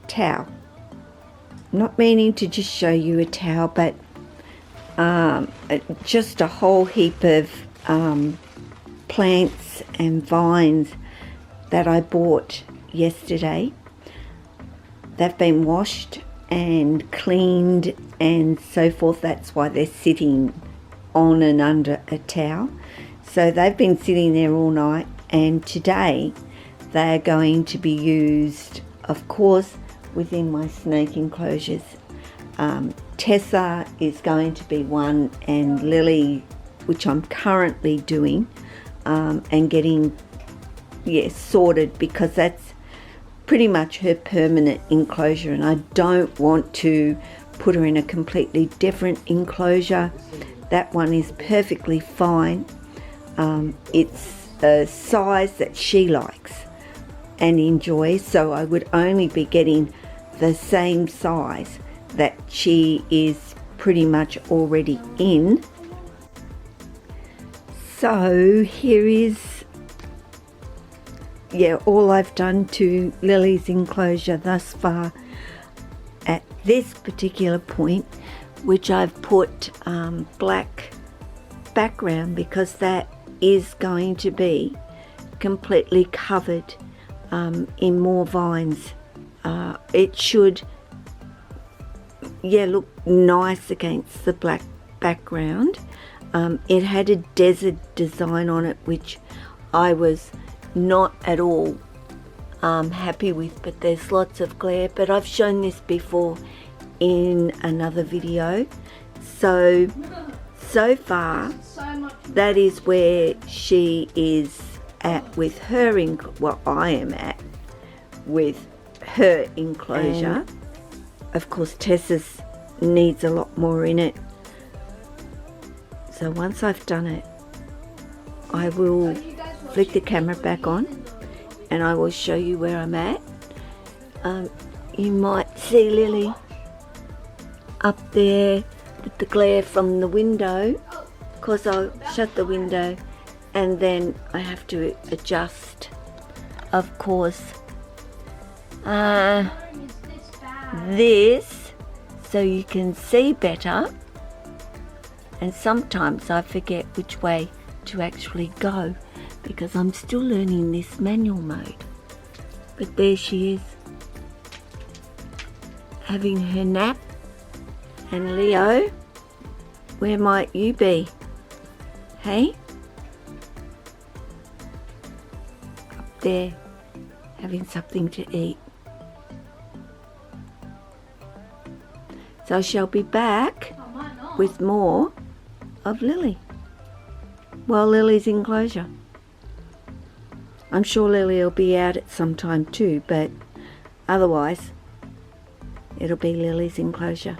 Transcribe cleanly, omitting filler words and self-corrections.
Towel. Not meaning to just show you a towel, but just a whole heap of plants and vines that I bought yesterday. They've been washed and cleaned and so forth. That's why they're sitting on and under a towel. So they've been sitting there all night, and today they're going to be used, of course, within my snake enclosures. Tessa is going to be one, and Lily, which I'm currently doing and getting sorted, because that's pretty much her permanent enclosure, and I don't want to put her in a completely different enclosure. That one is perfectly fine. It's a size that she likes and enjoys, so I would only be getting the same size that she is pretty much already in. So here is all I've done to Lily's enclosure thus far at this particular point, which I've put black background, because that is going to be completely covered in more vines. It should look nice against the black background. It had a desert design on it, which I was not at all happy with, but there's lots of glare. But I've shown this before in another video. So far that is where she is at with her I am at with her enclosure. And of course Tessa's needs a lot more in it. So once I've done it, I will flick the camera back on and I will show you where I'm at. You might see Lily up there with the glare from the window, because I'll shut the window and then I have to adjust, of course, this so you can see better. And sometimes I forget which way to actually go, because I'm still learning this manual mode. But there she is, having her nap. And Leo, where might you be? Hey? Up there, having something to eat. So I shall be back with more of Lily. Well, Lily's enclosure. I'm sure Lily will be out at some time too, but otherwise it'll be Lily's enclosure.